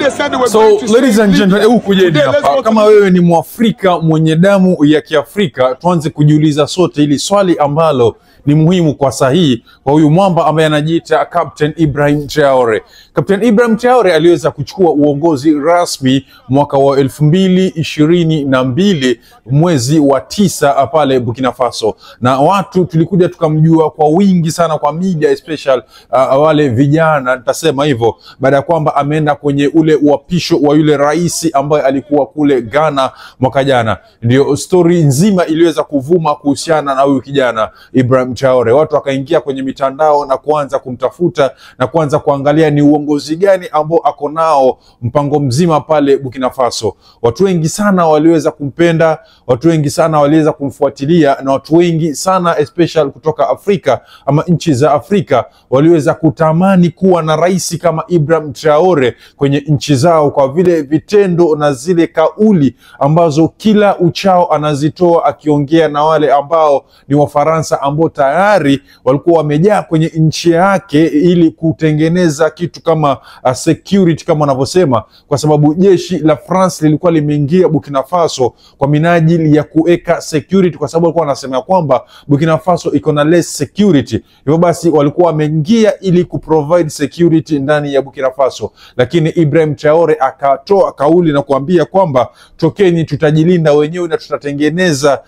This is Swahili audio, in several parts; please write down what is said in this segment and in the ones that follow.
So ladies and gentlemen, ukujeni hapa kama wewe ni Mwafrika mwenye damu ya Kiafrika, tuanze kujiuliza sote ili swali ambalo ni muhimu kwa sahihi kwa huyu mwamba ambaye anajiita Captain Ibrahim Traore. Captain Ibrahim Traore aliweza kuchukua uongozi rasmi mwaka wa 2022 mwezi wa 9 pale Burkina Faso, na watu tulikuja tukamjua kwa wingi sana kwa media especially wale vijana, nitasema hivyo, baada ya kwamba ameenda kwenye ule uapisho wa yule rais ambaye alikuwa kule Ghana mwaka jana. Ndio story nzima iliweza kuvuma kuhusiana na huyu kijana Ibrahim Traore. Watu wakaingia kwenye mitandao na kuanza kumtafuta na kuanza kuangalia ni uongozi gani ambao ako nao mpango mzima pale Burkina Faso. Watu wengi sana waliweza kumpenda, watu wengi sana waliweza kumfuatilia, na watu wengi sana especially kutoka Afrika ama nchi za Afrika waliweza kutamani kuwa na rais kama Ibrahim Traore kwenye nchi zao, kwa vile vitendo na zile kauli ambazo kila uchao anazitoa akiongea na wale ambao ni Wafaransa ambao tayari walikuwa wamejaa kwenye nchi yake ili kutengeneza kitu kama security kama wanavyosema, kwa sababu jeshi la France lilikuwa limeingia Burkina Faso kwa minajili ya kuweka security, kwa sababu walikuwa wanasema kwamba Burkina Faso iko na less security. Hivyo basi walikuwa wameingia ili kuprovide security ndani ya Burkina Faso, lakini Ibrahim Traore akatoa kauli na kuambia kwamba tokeni, tutajilinda wenyewe na tutatengeneza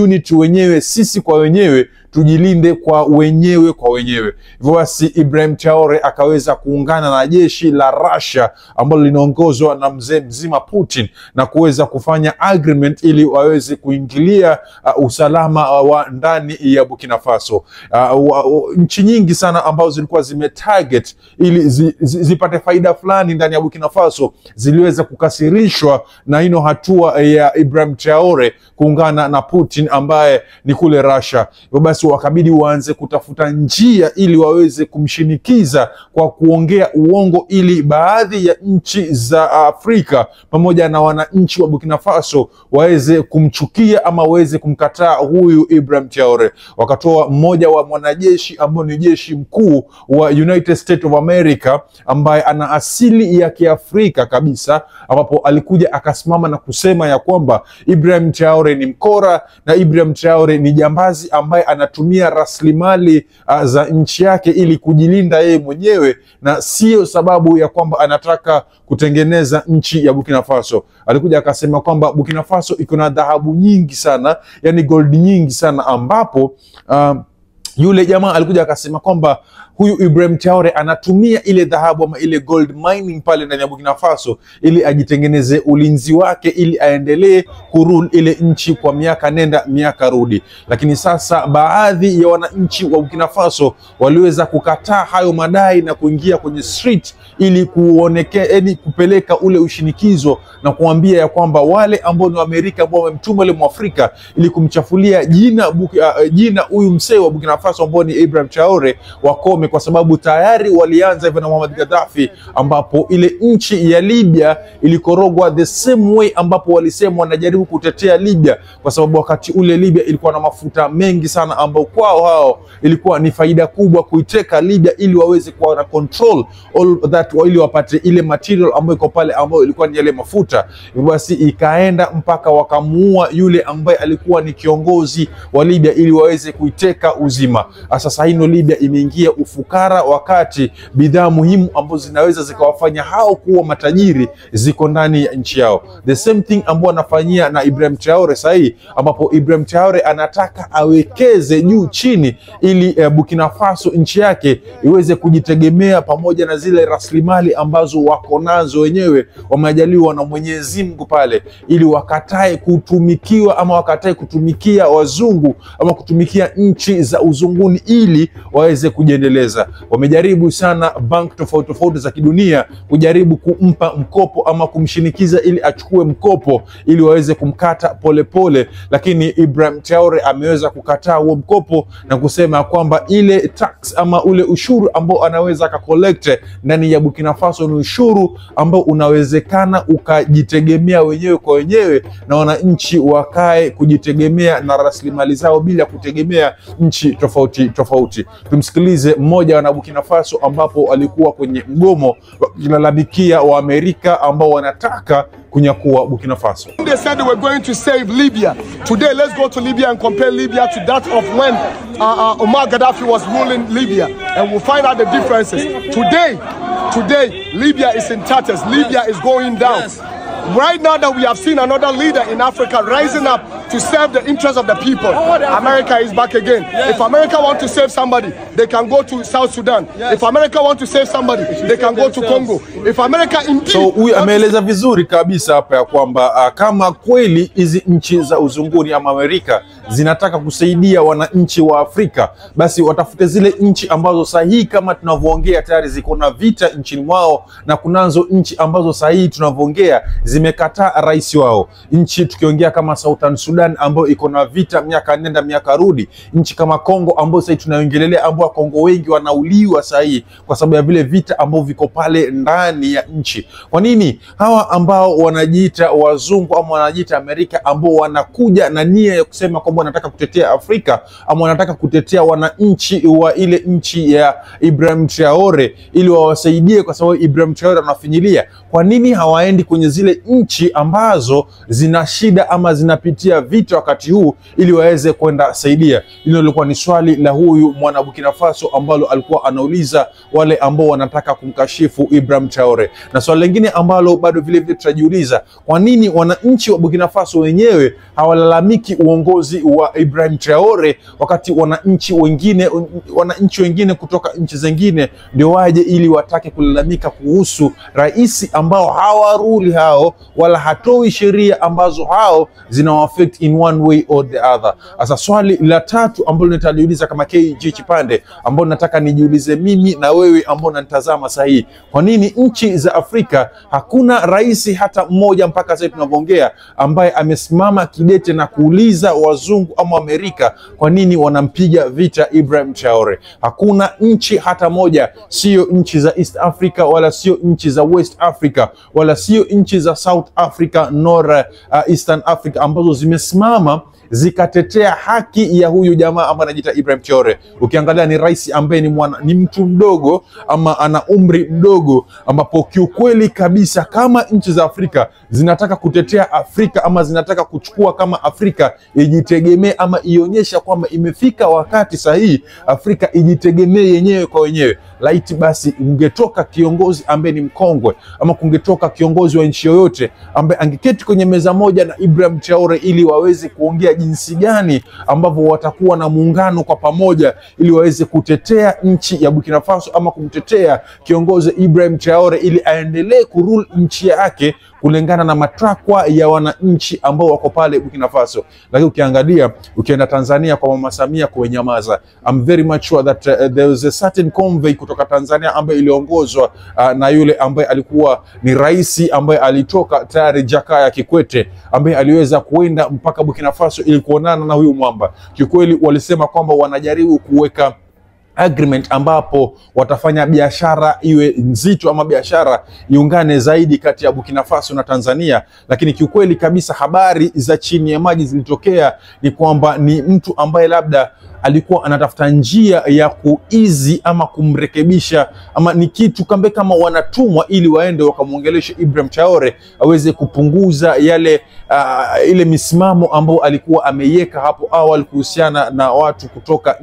unit wenyewe, sisi kwa wenyewe, tujilinde kwa wenyewe kwa wenyewe. Hivyo basi Ibrahim Traore akaweza kuungana na jeshi la Russia ambalo linaongozwa na mzee mzima Putin na kuweza kufanya agreement ili waweze kuingilia usalama wa ndani ya Burkina Faso. Nchi nyingi sana ambazo zilikuwa zimetarget ili zipate faida fulani ndani ya Burkina Faso ziliweza kukasirishwa na ino hatua ya Ibrahim Traore kuungana na Putin ambaye ni kule Russia. Hivyo basi wakabidi waanze kutafuta njia ili waweze kumshinikiza kwa kuongea uongo, ili baadhi ya nchi za Afrika pamoja na wananchi wa Burkina Faso waweze kumchukia ama waweze kumkataa huyu Ibrahim Traore. Wakatoa mmoja wa mwanajeshi ambao ni jeshi mkuu wa United States of America ambaye ana asili ya Kiafrika kabisa, ambapo alikuja akasimama na kusema ya kwamba Ibrahim Traore ni mkora na Ibrahim Traore ni jambazi ambaye anatumia rasilimali za nchi yake ili kujilinda yeye mwenyewe, na sio sababu ya kwamba anataka kutengeneza nchi ya Burkina Faso. Alikuja akasema kwamba Burkina Faso iko na dhahabu nyingi sana, yani gold nyingi sana, ambapo yule jamaa alikuja akasema kwamba huyu Ibrahim Traore anatumia ile dhahabu ama ile gold mining pale ndani ya Burkina Faso ili ajitengeneze ulinzi wake, ili aendelee kurule ile nchi kwa miaka nenda miaka rudi. Lakini sasa baadhi ya wananchi wa Burkina Faso waliweza kukataa hayo madai na kuingia kwenye street ili kupeleka ule ushinikizo na kuambia ya kwamba wale ambao ni Amerika ambao wamemtuma ile Mwafrika ili kumchafulia jina huyu msee wa Burkina Faso ambao ni Ibrahim Traore wakome, kwa sababu tayari walianza hivyo na Muammar Gaddafi, ambapo ile nchi ya Libya ilikorogwa the same way, ambapo walisema wanajaribu kutetea Libya kwa sababu wakati ule Libya ilikuwa na mafuta mengi sana, ambao kwao hao ilikuwa ni faida kubwa kuiteka Libya ili waweze kuwa na control all that, ili wapate ile material ambayo iko pale ambayo ilikuwa ni yale mafuta. Hivyo basi ikaenda mpaka wakamuua yule ambaye alikuwa ni kiongozi wa Libya ili waweze kuiteka uzima. Sasa hino Libya imeingia ufukara, wakati bidhaa muhimu ambazo zinaweza zikawafanya hao kuwa matajiri ziko ndani ya nchi yao. The same thing ambao anafanyia na Ibrahim Traore sahi, ambapo Ibrahim Traore anataka awekeze juu chini ili Burkina Faso nchi yake iweze kujitegemea pamoja na zile rasilimali ambazo wako nazo wenyewe, wamejaliwa na Mwenyezi Mungu pale, ili wakatae kutumikiwa ama wakatae kutumikia wazungu ama kutumikia nchi za uzunguni ili waweze kujiendeleza. Wamejaribu sana bank tofauti za kidunia kujaribu kumpa mkopo ama kumshinikiza ili achukue mkopo ili waweze kumkata pole, lakini Ibrahim Traore ameweza kukataa huo mkopo na kusema kwamba ile tax ama ule ushuru ambao anaweza akakolekte ndani ya Burkina Faso ni ushuru ambao unawezekana ukajitegemea wenyewe kwa wenyewe, na wananchi wakae kujitegemea na rasilimali zao bila kutegemea nchi tofauti. Tumsikilize mmoja mmoja na Burkina Faso ambapo walikuwa kwenye mgomo wakilalamikia wa Amerika ambao wanataka kunyakua Burkina Faso. They said they were going to save Libya. Today, let's go to Libya and compare Libya to that of when Omar Gaddafi was ruling Libya, and we'll find out the differences. Today, Libya is in tatters. Libya is going down. Yes. Right now that we have seen another leader in Africa rising up to serve the interests of the people, America is back again. Yes. If America want to save somebody, they can go to South Sudan. Yes. If America want to save somebody, they can go to Congo. If America indeed... So huyu ameeleza vizuri kabisa hapa ya kwamba kama kweli hizi nchi za uzunguni ama Amerika zinataka kusaidia wananchi wa Afrika, basi watafute zile nchi ambazo sahihi kama tunavyoongea tayari ziko na vita nchini mwao, na kunazo nchi ambazo sahihi tunavyoongea zimekataa rais wao. Nchi tukiongea kama Southern Sudan ambayo iko na vita miaka nenda miaka rudi, nchi kama Kongo ambayo sasa tunaongelelea ambao Kongo wengi wanauliwa sahihi kwa sababu ya vile vita ambao viko pale ndani ya nchi. Kwa nini hawa ambao wanajiita wazungu ama wanajiita Amerika ambao wanakuja na nia ya kusema kwamba wanataka kutetea Afrika ama wanataka kutetea wananchi wa ile nchi ya Ibrahim Traore ili wawasaidie, kwa sababu Ibrahim Traore anafinyilia, kwa nini hawaendi kwenye zile nchi ambazo zina shida ama zinapitia vita wakati huu ili waweze kwenda saidia? Hilo lilikuwa ni swali la huyu mwana Burkina Faso ambalo alikuwa anauliza wale ambao wanataka kumkashifu Ibrahim Traore. Na swali lingine ambalo bado vile vile tutajiuliza, kwa nini wananchi wa Burkina Faso wenyewe hawalalamiki uongozi wa Ibrahim Traore wakati wananchi wengine kutoka nchi zingine ndio waje ili watake kulalamika kuhusu rais ambao hawaruli hao wala hatoi sheria ambazo hao zina affect in one way or the other. Asa swali la tatu ambalo nitajiuliza kama KG Chipande, ambalo nataka nijiulize mimi na wewe ambao unanitazama sahihi, kwa nini nchi za Afrika hakuna rais hata mmoja mpaka sasa tunavyoongea ambaye amesimama kidete na kuuliza wazungu ama Amerika kwa nini wanampiga vita Ibrahim Traore? Hakuna nchi hata moja, sio nchi za East Africa wala sio nchi za West Africa wala sio nchi za South Africa nor Eastern Africa ambazo zimesimama zikatetea haki ya huyu jamaa ambaye anajiita Ibrahim Traore. Ukiangalia ni rais ambaye ni mtu mdogo ama ana umri mdogo, ambapo kiukweli kabisa kama nchi za Afrika zinataka kutetea Afrika ama zinataka kuchukua kama Afrika ijitegemee ama ionyesha kwamba imefika wakati sahihi Afrika ijitegemee yenyewe kwa wenyewe, laiti basi ungetoka kiongozi ambaye ni mkongwe ama kungetoka kiongozi wa nchi yoyote ambaye angeketi kwenye meza moja na Ibrahim Traore ili waweze kuongea jinsi gani ambavyo watakuwa na muungano kwa pamoja ili waweze kutetea nchi ya Burkina Faso ama kumtetea kiongozi Ibrahim Traore ili aendelee kurule nchi yake kulingana na matakwa ya wananchi ambao wako pale Burkina Faso. Lakini ukiangalia ukienda Tanzania kwa Mama Samia kunyamaza, I'm very much sure that there was a certain convoy kutoka Tanzania ambaye iliongozwa na yule ambaye alikuwa ni rais ambaye alitoka tayari Jakaya Kikwete, ambaye aliweza kuenda mpaka Burkina Faso ili kuonana na huyu mwamba. Kikweli walisema kwamba wanajaribu kuweka agreement ambapo watafanya biashara iwe nzito ama biashara iungane zaidi kati ya Burkina Faso na Tanzania, lakini kiukweli kabisa habari za chini ya maji zilitokea ni kwamba ni mtu ambaye labda alikuwa anatafuta njia ya kuizi ama kumrekebisha ama ni kitu kambe kama wanatumwa ili waende wakamuongeleshe Ibrahim Traore aweze kupunguza yale ile misimamo ambao alikuwa ameiweka hapo awali kuhusiana na watu kutoka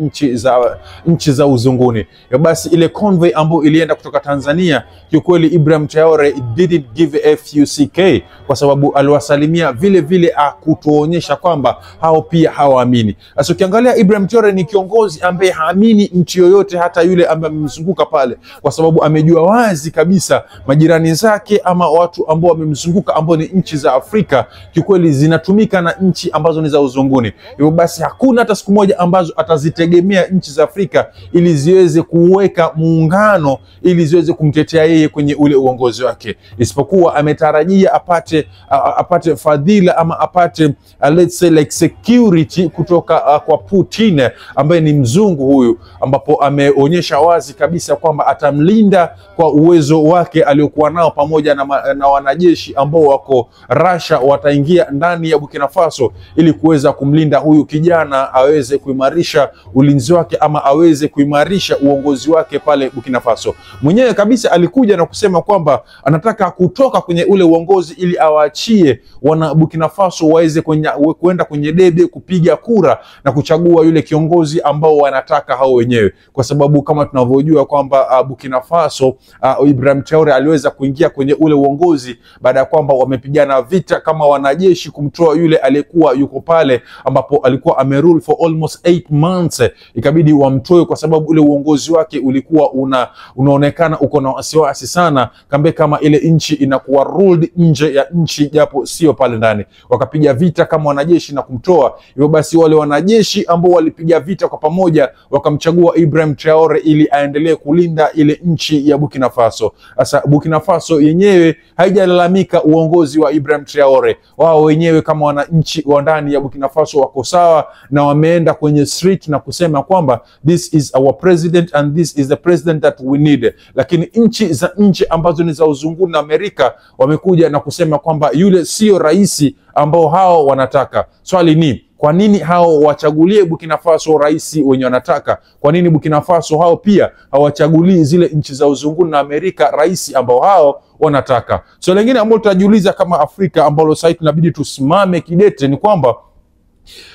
nchi za uzunguni. Ya basi ile convoy ambao ilienda kutoka Tanzania, kiukweli Ibrahim Traore didn't give a FUCK kwa sababu aliwasalimia vile vile kutuonyesha kwamba hao pia hawaamini. Sasa ukiangalia Ibrahim Traore ni kiongozi ambaye haamini mtu yoyote hata yule ambaye amemzunguka pale, kwa sababu amejua wazi kabisa majirani zake ama watu ambao wamemzunguka ambao ni nchi za Afrika kikweli zinatumika na nchi ambazo ni za uzunguni. Hivyo basi hakuna hata siku moja ambazo atazitegemea nchi za Afrika ili ziweze kuweka muungano ili ziweze kumtetea yeye kwenye ule uongozi wake, isipokuwa ametarajia apate fadhila ama apate let's say like security kutoka kwa Putin ambaye ni mzungu huyu, ambapo ameonyesha wazi kabisa kwamba atamlinda kwa uwezo wake aliokuwa nao pamoja na wanajeshi ambao wako Russia wataingia ndani ya Burkina Faso ili kuweza kumlinda huyu kijana aweze kuimarisha ulinzi wake ama aweze kuimarisha uongozi wake pale Burkina Faso. Mwenyewe kabisa alikuja na kusema kwamba anataka kutoka kwenye ule uongozi ili awaachie wana Burkina Faso waweze kwenda kwenye debe kupiga kura na kuchagua yule kiongozi ambao wanataka hao wenyewe, kwa sababu kama tunavyojua kwamba Burkina Faso Ibrahim Traore aliweza kuingia kwenye ule uongozi baada ya kwamba wamepigana vita kama wanajeshi kumtoa yule aliyekuwa yuko pale, ambapo alikuwa amerule for almost 8 months. Ikabidi wamtoe kwa sababu ule uongozi wake ulikuwa unaonekana uko na wasiwasi sana, kama ile nchi inakuwa ruled nje ya nchi japo sio pale ndani. Wakapiga vita kama wanajeshi na kumtoa. Hivyo basi wale wanajeshi ambao walipiga vita kwa pamoja wakamchagua Ibrahim Traore ili aendelee kulinda ile nchi ya Burkina Faso. Sasa Burkina Faso yenyewe haijalalamika uongozi wa Ibrahim Traore. Wao wenyewe kama wananchi wa ndani ya Burkina Faso wako sawa, na wameenda kwenye street na kusema kwamba this is our president and this is the president that we need. Lakini nchi za nje ambazo ni za uzunguni na Amerika wamekuja na kusema kwamba yule sio rais ambao hao wanataka. Swali ni kwa nini hao wachagulie Burkina Faso rais wenye wanataka? Kwa nini Burkina Faso hao pia hawachagulii zile nchi za uzunguni na Amerika rais ambao hao wanataka? So lingine ambalo tutajiuliza kama Afrika ambalo sasa tunabidi tusimame kidete ni kwamba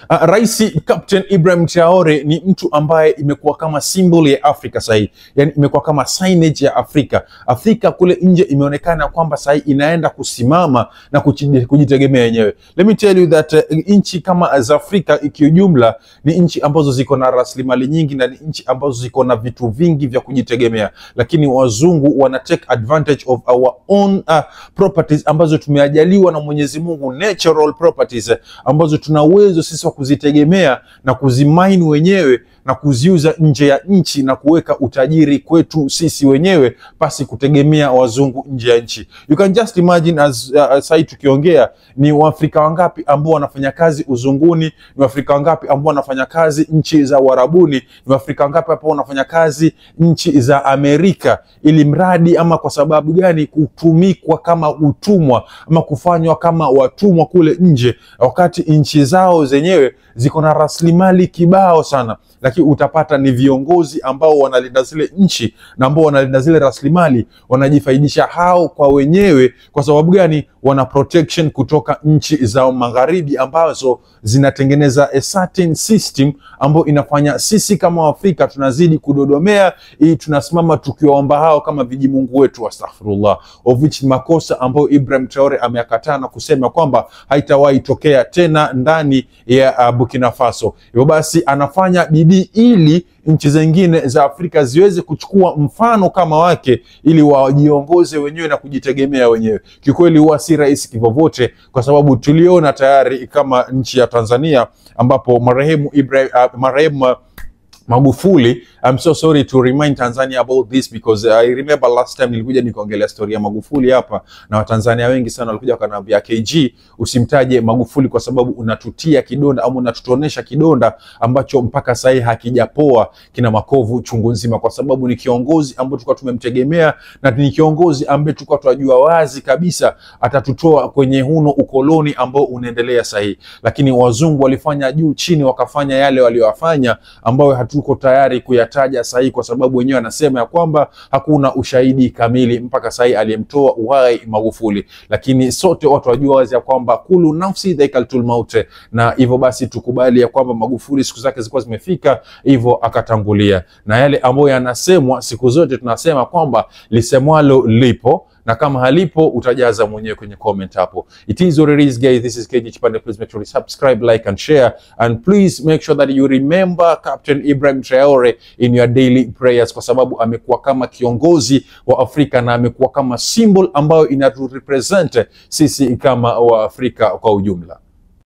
Rais Captain Ibrahim Traore ni mtu ambaye imekuwa kama symbol ya Afrika sasa hivi. Yani imekuwa kama signage ya Afrika. Afrika kule nje imeonekana kwamba sasa inaenda kusimama na kujitegemea yenyewe. Let me tell you that nchi kama za Afrika kiujumla ni nchi ambazo ziko na rasilimali nyingi na ni nchi ambazo ziko na vitu vingi vya kujitegemea, lakini wazungu wana take advantage of our own properties ambazo tumeajaliwa na Mwenyezi Mungu, natural properties ambazo tuna uwezo sisi wa kuzitegemea na kuzimine wenyewe na kuziuza nje ya nchi na kuweka utajiri kwetu sisi wenyewe pasi kutegemea wazungu nje ya nchi. You can just imagine as sasa tukiongea, ni Waafrika wangapi ambao wanafanya kazi uzunguni, ni Waafrika wangapi ambao wanafanya kazi nchi za Uarabuni, ni Waafrika wangapi ambao wanafanya kazi nchi za Amerika, ili mradi ama kwa sababu gani kutumikwa kama utumwa ama kufanywa kama watumwa kule nje, wakati nchi zao zenyewe ziko na rasilimali kibao sana. Lakini utapata ni viongozi ambao wanalinda zile nchi na ambao wanalinda zile rasilimali wanajifaidisha hao kwa wenyewe. Kwa sababu gani? Wana protection kutoka nchi za magharibi ambazo zinatengeneza a certain system ambayo inafanya sisi kama Afrika tunazidi kudodomea, ili tunasimama tukiwaomba hao kama vijimungu wetu, astaghfirullah, of which makosa ambayo Ibrahim Traore ameyakataa na kusema kwamba haitawahi tokea tena ndani ya Burkina Faso. Hivyo basi anafanya bidii ili nchi zingine za Afrika ziweze kuchukua mfano kama wake ili wajiongoze wenyewe na kujitegemea wenyewe. Kikweli huwa si rahisi kivovote, kwa sababu tuliona tayari kama nchi ya Tanzania ambapo marehemu Magufuli, I'm so sorry to remind Tanzania about this because I remember last time nilikuja nikaongelea story ya Magufuli hapa na Watanzania wengi sana walikuja wakaniambia KG usimtaje Magufuli kwa sababu unatutia kidonda au unatutonesha kidonda ambacho mpaka sasa hakijapoa, kina makovu chungu nzima, kwa sababu ni kiongozi ambaye tulikuwa tumemtegemea na ni kiongozi ambaye tulikuwa tunajua wazi kabisa atatutoa kwenye huno ukoloni ambao unaendelea sasa. Lakini wazungu walifanya juu chini, wakafanya yale waliowafanya ambao hatuko tayari kuyataja sasa, kwa sababu wenyewe anasema ya kwamba hakuna ushahidi kamili mpaka sasa aliyemtoa uhai Magufuli. Lakini sote watu wajua wazi ya kwamba kulu nafsi dhaikatul maut, na hivyo basi tukubali ya kwamba Magufuli siku zake zilikuwa zimefika, hivyo akatangulia. Na yale ambayo yanasemwa siku zote tunasema kwamba lisemwalo lipo, na kama halipo utajaza mwenyewe kwenye comment hapo. It is what it is, guys. This is KG Chipande. Please make sure you subscribe, like and share, and please make sure that you remember Captain Ibrahim Traore in your daily prayers, kwa sababu amekuwa kama kiongozi wa Afrika na amekuwa kama symbol ambayo inatu represent sisi kama wa Afrika kwa ujumla.